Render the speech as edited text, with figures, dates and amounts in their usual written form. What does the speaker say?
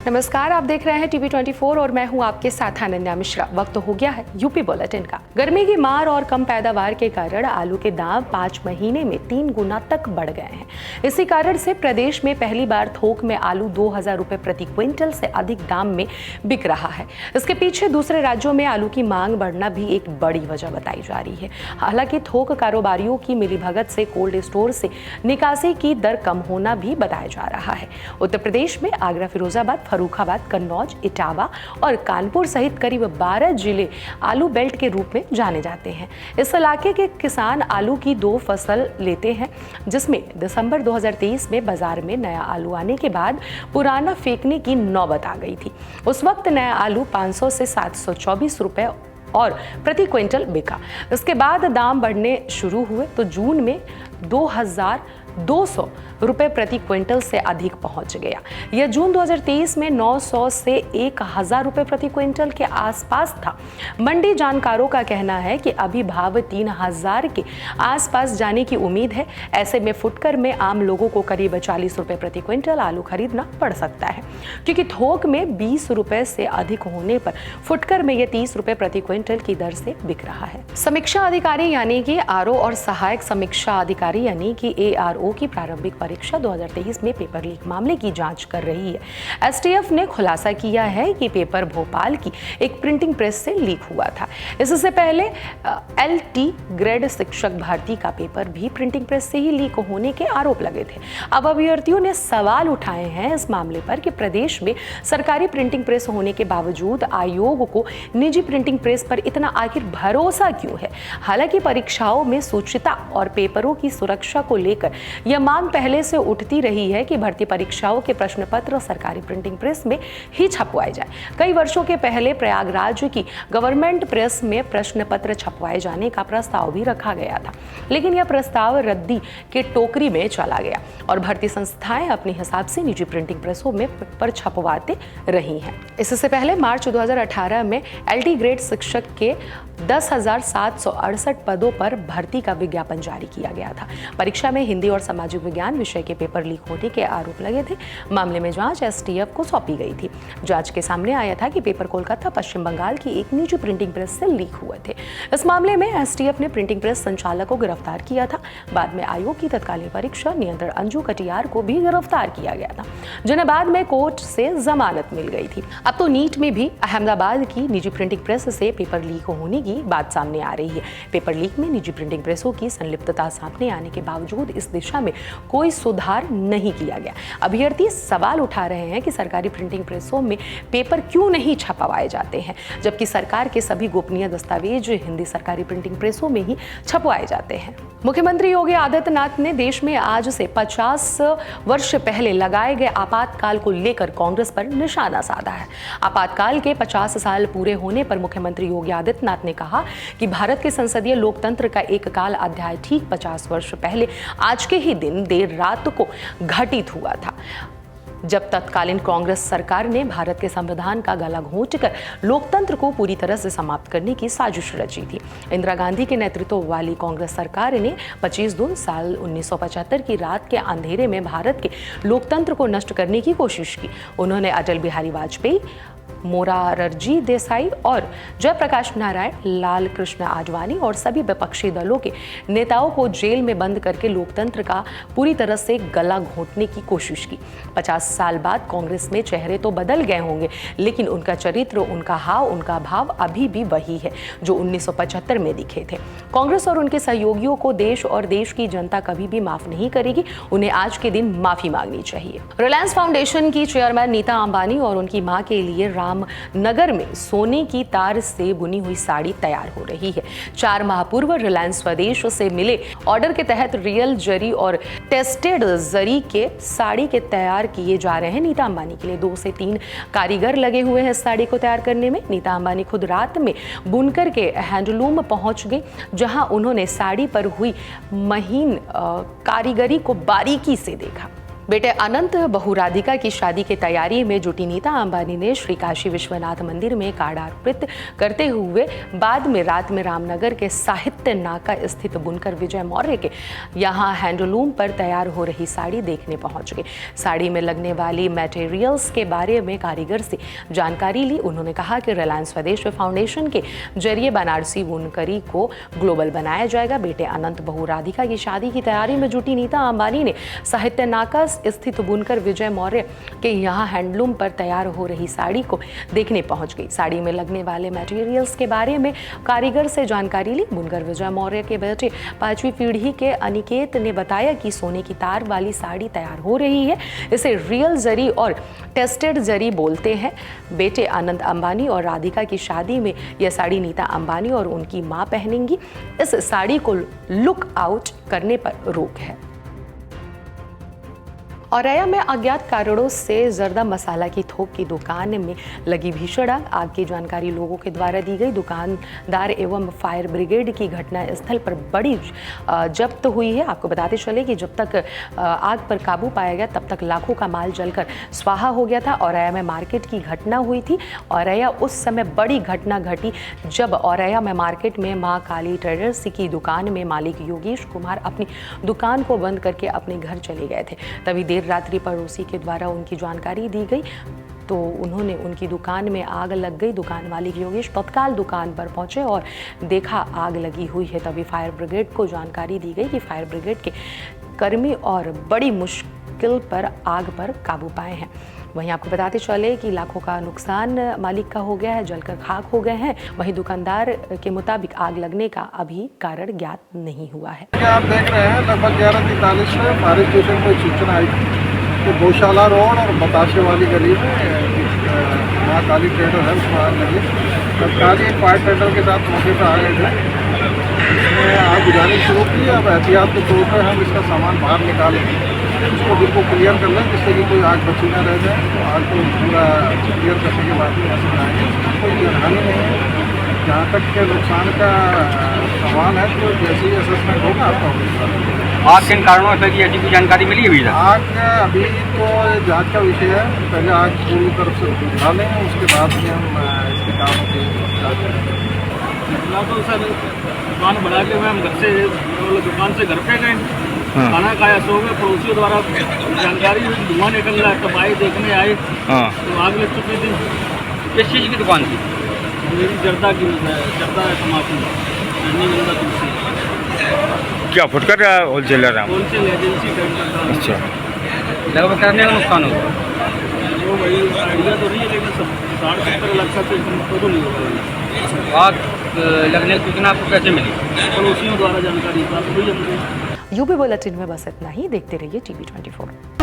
नमस्कार, आप देख रहे हैं टीवी 24 और मैं हूं आपके साथ अनन्या मिश्रा। वक्त हो गया है यूपी बुलेटिन का। गर्मी की मार और कम पैदावार के कारण आलू के दाम 5 महीने में 3 गुना तक बढ़ गए हैं। इसी कारण से प्रदेश में पहली बार थोक में आलू 2000 रुपए प्रति क्विंटल से अधिक दाम में बिक रहा है। इसके पीछे दूसरे राज्यों में आलू की मांग बढ़ना भी एक बड़ी वजह बताई जा रही है। हालांकि थोक कारोबारियों की मिलीभगत से कोल्ड स्टोर से निकासी की दर कम होना भी बताया जा रहा है। उत्तर प्रदेश में आगरा, फिरोजाबाद, फर्रुखाबाद, कन्नौज, इटावा और कानपुर सहित करीब 12 जिले आलू बेल्ट के रूप में जाने जाते हैं। इस इलाके के किसान आलू की 2 फसल लेते हैं, जिसमें दिसंबर 2023 में बाजार में नया आलू आने के बाद पुराना फेंकने की नौबत आ गई थी। उस वक्त नया आलू 500 से 724 रुपए और प्रति क्विंटल बिका। इसके बाद दाम बढ़ने शुरू हुए तो जून में 2200 रुपए प्रति क्विंटल से अधिक पहुंच गया। यह जून 2023 में 900 से 1000 रुपए प्रति क्विंटल के आसपास था। मंडी जानकारों का कहना है कि अभी भाव 3000 के आसपास जाने की उम्मीद है। ऐसे में फुटकर में आम लोगों को करीब 40 रुपए प्रति क्विंटल आलू खरीदना पड़ सकता है, क्योंकि थोक में 20 रुपए से अधिक होने पर फुटकर में यह 30 रुपए प्रति क्विंटल की दर से बिक रहा है। समीक्षा अधिकारी यानी कि आरओ और सहायक समीक्षा अधिकारी यानी कि एआरओ की प्रारंभिक परीक्षा 2023 में पेपर लीक मामले की जांच कर रही है। एसटीएफ ने खुलासा किया है कि पेपर भोपाल की एक प्रिंटिंग प्रेस से लीक हुआ था। इससे पहले एलटी ग्रेड शिक्षक भर्ती का पेपर भी प्रिंटिंग प्रेस से ही लीक होने के आरोप लगे थे। अब अभ्यर्थियों ने सवाल उठाए हैं इस मामले पर कि प्रदेश में सरकारी प्रिंटिंग प्रेस होने के बावजूद आयोग को निजी प्रिंटिंग प्रेस पर इतना आखिर भरोसा क्यों है। हालांकि परीक्षाओं में शुचिता और पेपरों की सुरक्षा को लेकर यह मांग पहले से उठती रही है कि भर्ती परीक्षाओं के प्रश्न पत्र सरकारी प्रिंटिंग प्रेस में ही छपवाए जाए। कई वर्षों के पहले प्रयागराज की गवर्नमेंट प्रेस में प्रश्न पत्र छपवाए जाने का प्रस्ताव भी रखा गया था, लेकिन यह प्रस्ताव रद्दी के टोकरी में चला गया और भर्ती संस्थाएं अपने हिसाब से निजी प्रिंटिंग प्रेसों में पर छपवाते रही हैं। इससे पहले मार्च 2018 में एलटी ग्रेड शिक्षक के 10,768 पदों पर भर्ती का विज्ञापन जारी किया गया था। परीक्षा में हिंदी और सामाजिक विज्ञान विषय के पेपर लीक होने के आरोप लगे थे। मामले में जांच एसटीएफ को सौंपी गई थी। जांच के सामने आया था कि पेपर कोलकाता, पश्चिम बंगाल की एक निजी प्रिंटिंग प्रेस से लीक हुए थे। इस मामले में एसटीएफ ने प्रिंटिंग प्रेस संचालक को गिरफ्तार किया था। बाद में आयोग की तत्कालीन परीक्षा नियंत्रक अंजू कटियार को भी गिरफ्तार किया गया था, जिन्हें बाद में कोर्ट से जमानत मिल गई थी। अब तो नीट में भी अहमदाबाद की निजी प्रिंटिंग प्रेस से पेपर लीक होने की बात सामने आ रही है। पेपर लीक में निजी प्रिंटिंग प्रेसों की संलिप्तता सामने आने के बावजूद इस दिशा में कोई सुधार नहीं किया गया। अभ्यर्थी सवाल उठा रहे हैं कि सरकारी प्रिंटिंग प्रेसों में पेपर क्यों नहीं छपवाए जाते हैं, जबकि सरकार के सभी गोपनीय दस्तावेज हिंदी सरकारी प्रिंटिंग प्रेसों में ही छपवाए जाते हैं। मुख्यमंत्री योगी आदित्यनाथ ने देश में आज से 50 वर्ष पहले लगाए गए आपातकाल को लेकर कांग्रेस पर निशाना साधा है। आपातकाल के 50 साल पूरे होने पर मुख्यमंत्री योगी आदित्यनाथ ने कहा कि भारत के संसदीय लोकतंत्र का एक काल अध्याय ठीक 50 वर्ष पहले आज के ही दिन देर रात को घटित हुआ था, जब तत्कालीन कांग्रेस सरकार ने भारत के संविधान का गला घोंटकर लोकतंत्र को पूरी तरह से समाप्त करने की साजिश रची थी। इंदिरा गांधी के नेतृत्व वाली कांग्रेस सरकार ने 25 जून साल 1975 की रात के अंधेरे में भारत के लोकतंत्र को नष्ट करने की कोशिश की। उन्होंने अटल बिहारी वाजपेयी, मोरारजी देसाई और जयप्रकाश नारायण, लाल कृष्ण आडवाणी और सभी विपक्षी दलों के नेताओं को जेल में बंद करके लोकतंत्र का पूरी तरह से गला घोंटने की कोशिश की। 50 साल बाद कांग्रेस में चेहरे तो बदल गए होंगे, लेकिन उनका चरित्र, उनका हाव, उनका भाव अभी भी वही है जो 1975 में दिखे थे। कांग्रेस और उनके सहयोगियों को देश और देश की जनता कभी भी माफ नहीं करेगी। उन्हें आज के दिन माफी मांगनी चाहिए। रिलायंस फाउंडेशन की चेयरमैन नीता अंबानी और उनकी मां के लिए रामनगर में सोने की तार से बुनी हुई साड़ी तैयार हो रही है। 4 माह पूर्व रिलायंस स्वदेश से मिले ऑर्डर के तहत रियल जरी और टेस्टेड जरी के साड़ी के तैयार किए जा रहे हैं। नीता अंबानी के लिए 2 से 3 कारीगर लगे हुए हैं साड़ी को तैयार करने में। नीता अंबानी खुद रात में बुनकर के हैंडलूम पहुंच गई, जहां उन्होंने साड़ी पर हुई महीन कारीगरी को बारीकी से देखा। बेटे अनंत बहू राधिका की शादी की तैयारी में जुटी नीता अंबानी ने श्री काशी विश्वनाथ मंदिर में कार्ड अर्पित करते हुए बाद में रात में रामनगर के साहित्य नाका स्थित बुनकर विजय मौर्य के यहां हैंडलूम पर तैयार हो रही साड़ी देखने पहुंच गए। साड़ी में लगने वाली मटेरियल्स के बारे में कारीगर से जानकारी ली। उन्होंने कहा कि रिलायंस स्वदेशी फाउंडेशन के जरिए बनारसी बुनकरी को ग्लोबल बनाया जाएगा। बेटे अनंत बहू राधिका की शादी की तैयारी में जुटी नीता अंबानी ने साहित्य नाका स्थित बुनकर विजय मौर्य के यहाँ हैंडलूम पर तैयार हो रही साड़ी को देखने पहुंच गई। साड़ी में लगने वाले मटेरियल्स के बारे में कारीगर से जानकारी ली। बुनकर विजय मौर्य के बेटे 5वीं पीढ़ी के अनिकेत ने बताया कि सोने की तार वाली साड़ी तैयार हो रही है। इसे रियल जरी और टेस्टेड जरी बोलते हैं। बेटे अनंत अंबानी और राधिका की शादी में यह साड़ी नीता अंबानी और उनकी मां पहनेंगी। इस साड़ी को लुक आउट करने पर रोक है। औरैया में अज्ञात कारणों से जर्दा मसाला की थोक की दुकान में लगी भीषण आग की जानकारी लोगों के द्वारा दी गई। दुकानदार एवं फायर ब्रिगेड की घटना स्थल पर बड़ी जब्त हुई है। आपको बताते चले कि जब तक आग पर काबू पाया गया तब तक लाखों का माल जलकर स्वाहा हो गया था। औरैया में मार्केट की घटना हुई थी। औरैया उस समय बड़ी घटना घटी जब औरैया में मार्केट में मां काली ट्रेडर्स की दुकान में मालिक योगेश कुमार अपनी दुकान को बंद करके अपने घर चले गए थे। तभी देर रात्रि पड़ोसी के द्वारा उनकी जानकारी दी गई तो उन्होंने उनकी दुकान में आग लग गई। दुकान मालिक योगेश तत्काल दुकान पर पहुंचे और देखा आग लगी हुई है। तभी फायर ब्रिगेड को जानकारी दी गई कि फायर ब्रिगेड के कर्मी और बड़ी मुश्किल पर आग पर काबू पाए हैं। वहीं आपको बताते चले कि लाखों का नुकसान मालिक का हो गया है, जलकर खाक हो गए हैं। वहीं दुकानदार के मुताबिक आग लगने का अभी कारण ज्ञात नहीं हुआ है। आप देख रहे हैं लगभग 11:43 में फायर स्टेशन को सूचना आई कि गौशाला रोड और बताशे वाली गली में मां काली ट्रेडर है उसमें आग लगी। तत्काल एक फायर टेंडर के साथ मौके पर आ गए थे। इसमें आग बुझानी शुरू की। अब एहतियात के तौर पर हम इसका सामान बाहर निकालेंगे, इसको बिल्कुल क्लियर कर लें जिससे कि कोई आग बची ना रह जाए। तो आग को पूरा क्लियर करने के बाद में ऐसे जाएंगे। कोई जनहानि नहीं है। जहाँ तक के नुकसान का सवाल है तो जैसे ही असेसमेंट होगा आपका होगा। आग किन कारणों से की ऐसी कोई जानकारी मिली है अभी तक? आग अभी तो जांच का विषय है। पहले आग पूरी तरफ से बुझा लें, उसके बाद में हम इसके कामों की जाँच करेंगे। तो सर दुकान बना के हम घर से दुकान से घर पे गए, खाना खाया, सो गए। पड़ोसियों द्वारा जानकारी हुई धुआं निकल रहा है, तब आए देखने आए तो आग लग चुकी थी। किस चीज़ की दुकान थी? मेरी जर्दा की जर्दा तम्बाकू तुलसी। क्या फुटकर होलसेलर है? होलसेल एजेंसी का। अच्छा, लगभग करने का नुकसान होगा वो वही आइडिया तो नहीं है, लेकिन 60-70 लाख का तो नहीं होगा। आग लगने की सूचना आपको कैसे मिली? पड़ोसियों द्वारा जानकारी प्राप्त हुई हमको। यूपी बुलेटिन में बस इतना ही। देखते रहिए TV 24।